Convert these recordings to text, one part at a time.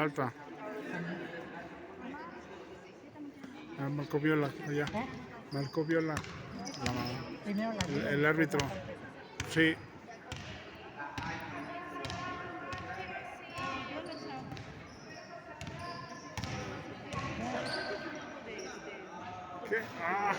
falta. Ah, Marco Viola, allá. ¿Eh? Marco Viola. Primero la El árbitro. Sí. ¿Qué? Ah.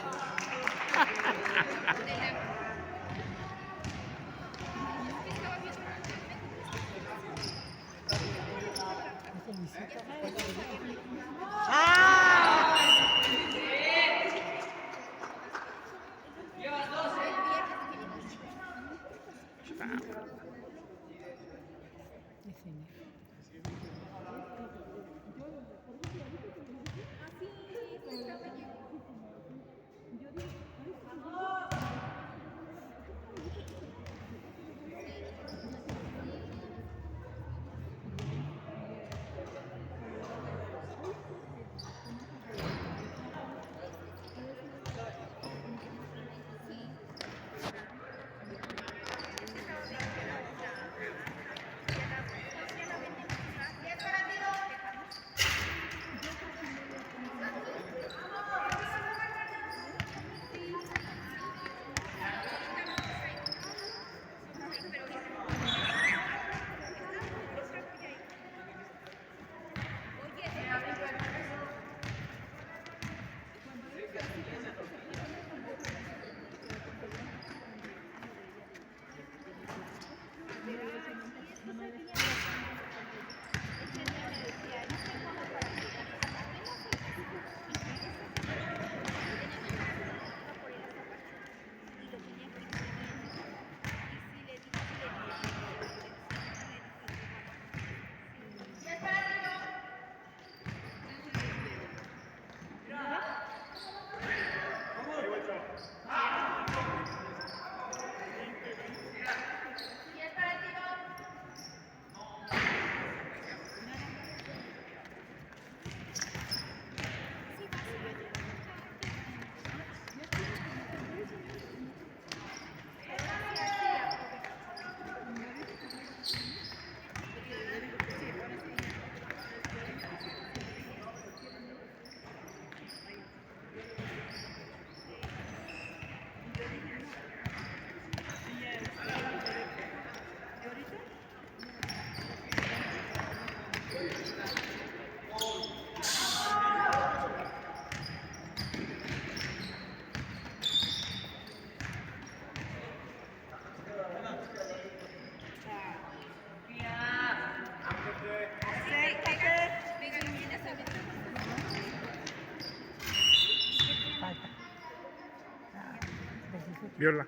Viola.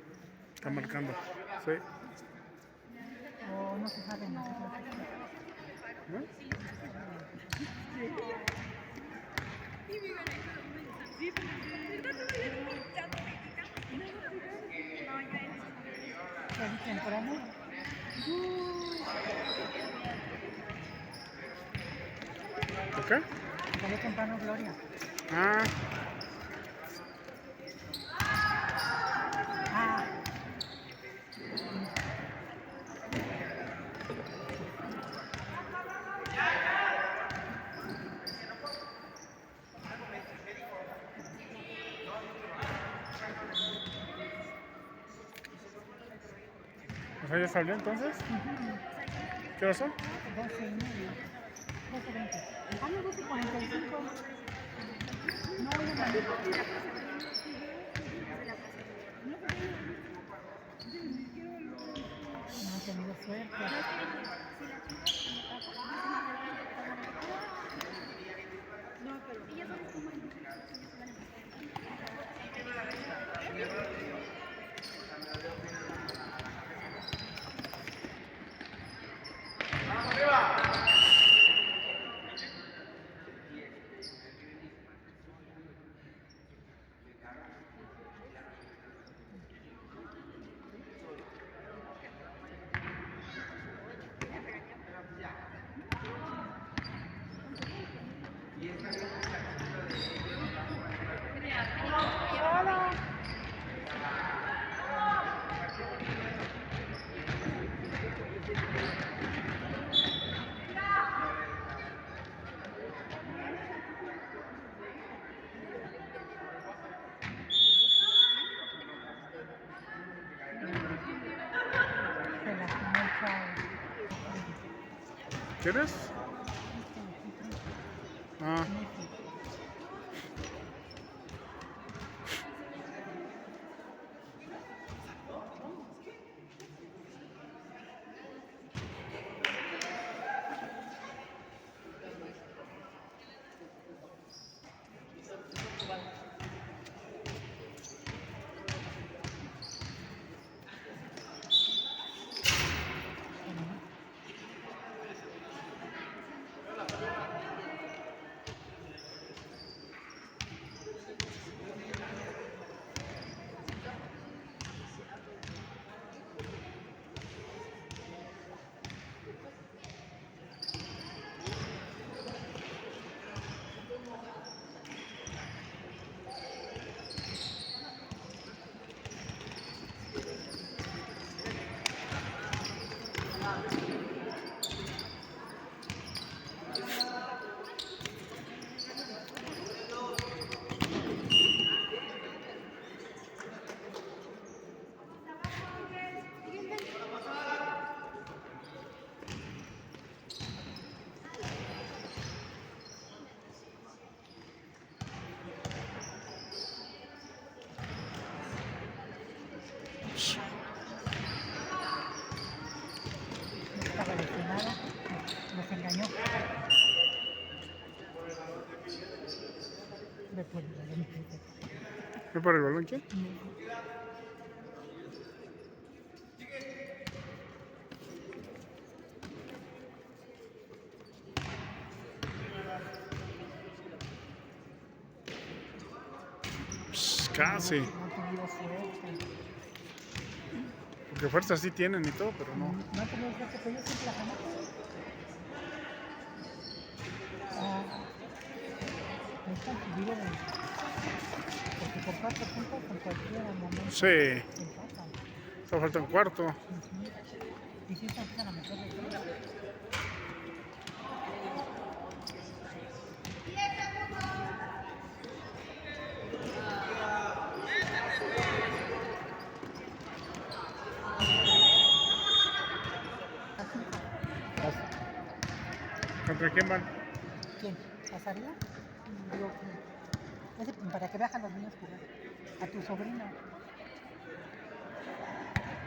Está marcando. Sí. O no se sabe, no se sabe. ¿No? ¿Es temprano? ¿Por qué? Salió temprano Gloria. Ah. Ah. O sea, ¿ya salió entonces? ¿Qué hora son? 12:30. 12:20. Ah, no, 12:45. No, no, no he tenido suerte. ¿Quieres? Ah, Estaba lesionada, nos engañó. Después de la ¿fue para el balón quién? Casi. No ha tenido suerte. Porque fuerza sí tienen y todo, pero no. No ha tenido suerte, pero yo siempre la conozco. Ah, está en su vida porque por 4 puntos en cualquier momento Sí, se empatan. solo falta un cuarto. Y si se empiezan a meter de todo. ¿Contra quién van? ¿Quién? ¿Pasaría? Digo, para que vean a los niños jugar. A tu sobrino.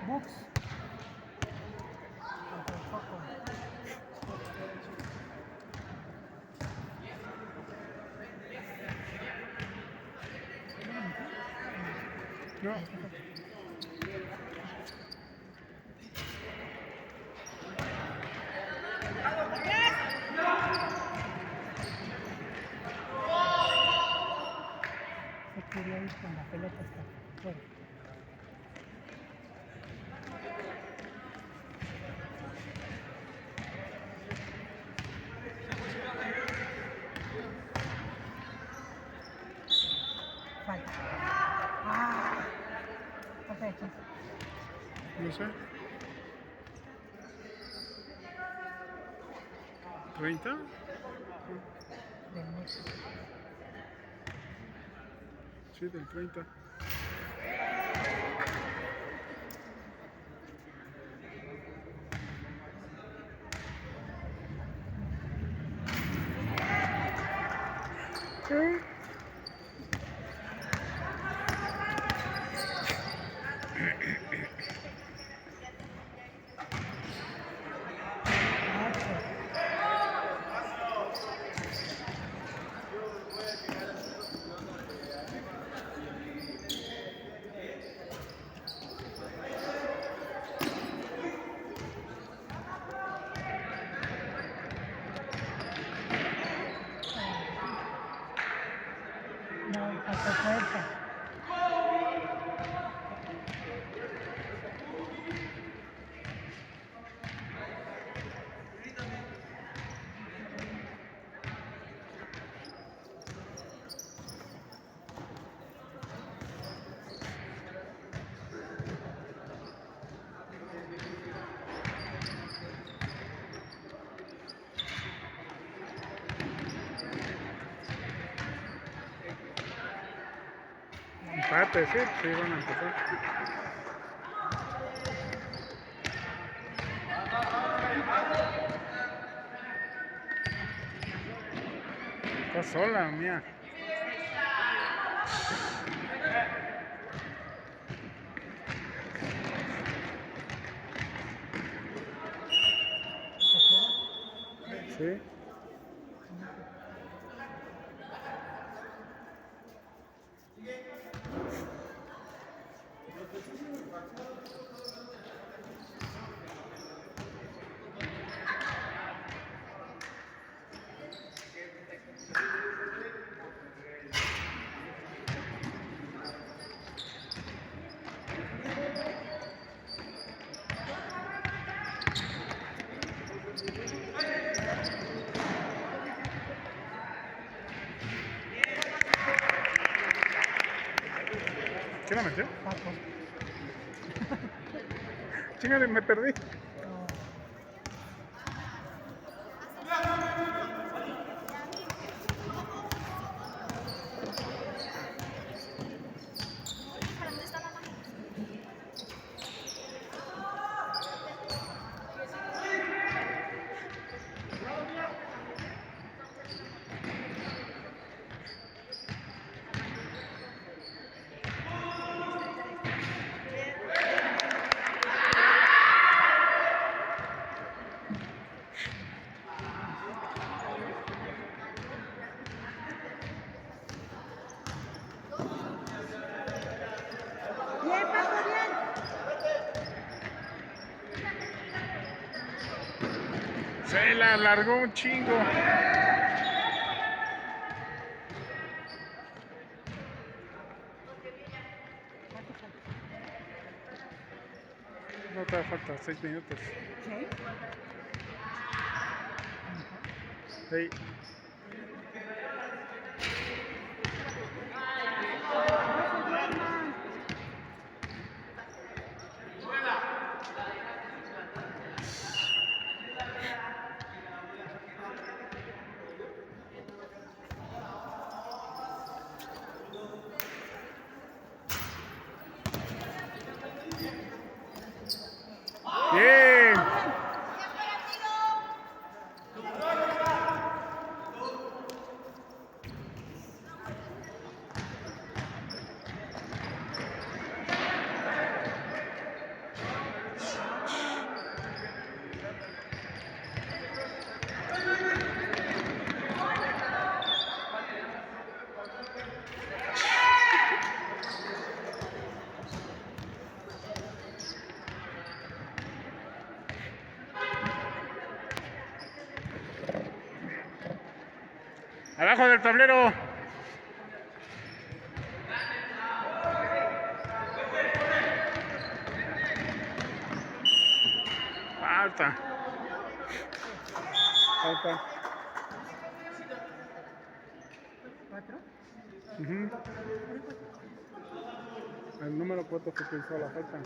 Books. Contra el foco. No. Se quería ir con la pelota hasta fuera. Falta. ¡Ah! Falta de 15. No sé. ¿30? Del México. Sí, del 30. No, falta fuerza. Empate, sí, sí, van a empezar. Está sola, mía. Sí. ¿Quién la metió? Paco. Chingale, me perdí. No. Bien, Paco, bien. Se la alargó un chingo. No te falta 6 minutos. ¿Sí? Hey. Bien. Abajo del tablero. Falta. Falta. ¿4? Ujú. El número 4 que hizo la falta.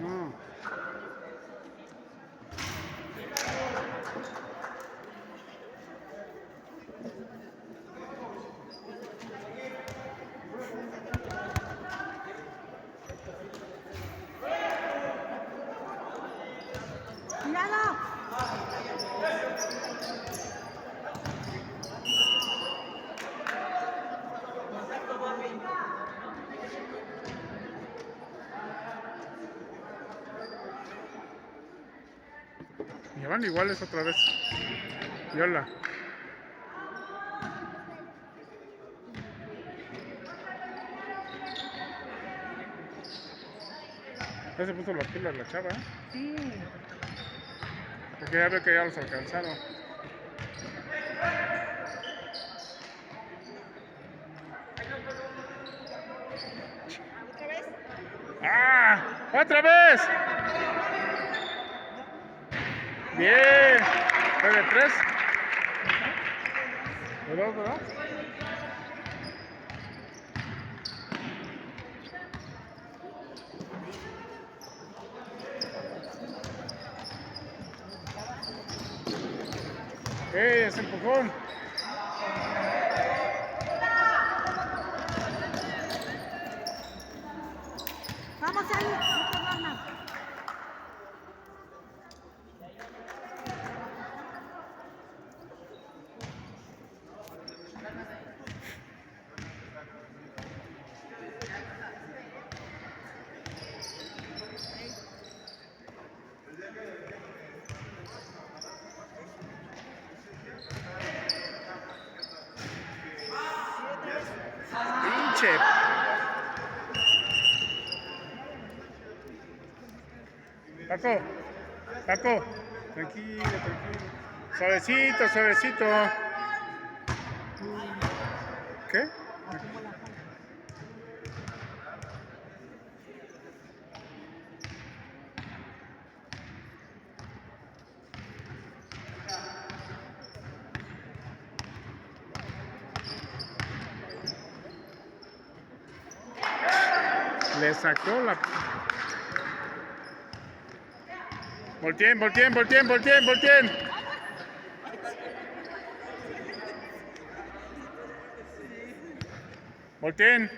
No. ¡Cuidado! Ya van iguales otra vez. Yola. Ya se puso las pilas la chava, ¿eh? Sí. Porque ya veo que ya los alcanzaron. ¡Ah! ¡Otra vez! Bien. ¿Fue de 3? ¿De 2, verdad? ¡Ey, ese empujón! Vamos ahí, no te duermas. pinche. Paco, Paco, tranquilo, tranquilo. Suavecito, suavecito. ¿Qué? Hacemos la falta. Le sacó la... Volteen, volteen, volteen, volteen, volteen. Volteen.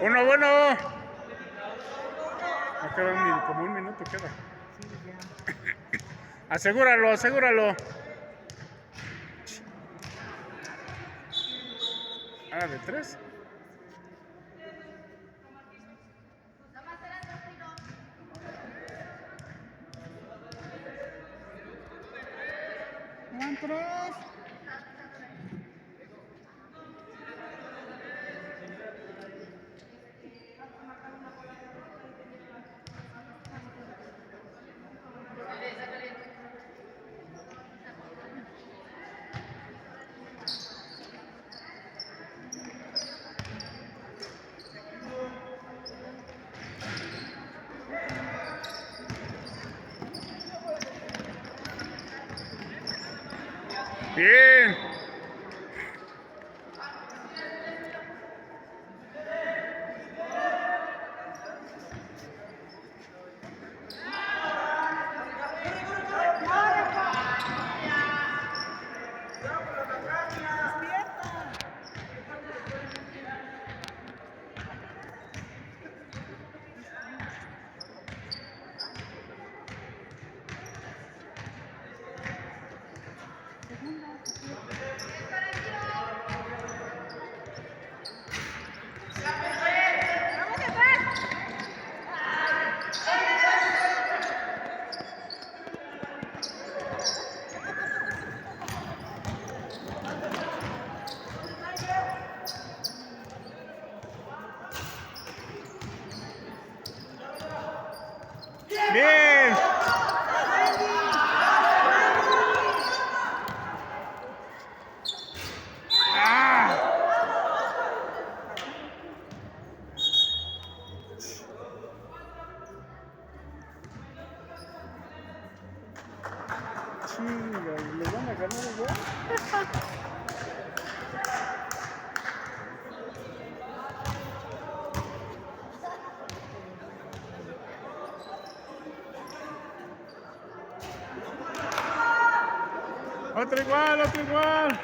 Uno, bueno. Va a quedar como un minuto queda. Sí, ya. Asegúralo, asegúralo. Ah, de 3. Eran 3. Bien. Bien. Ah. Chinga, ¿le van a ganar igual? Otro igual, otro igual.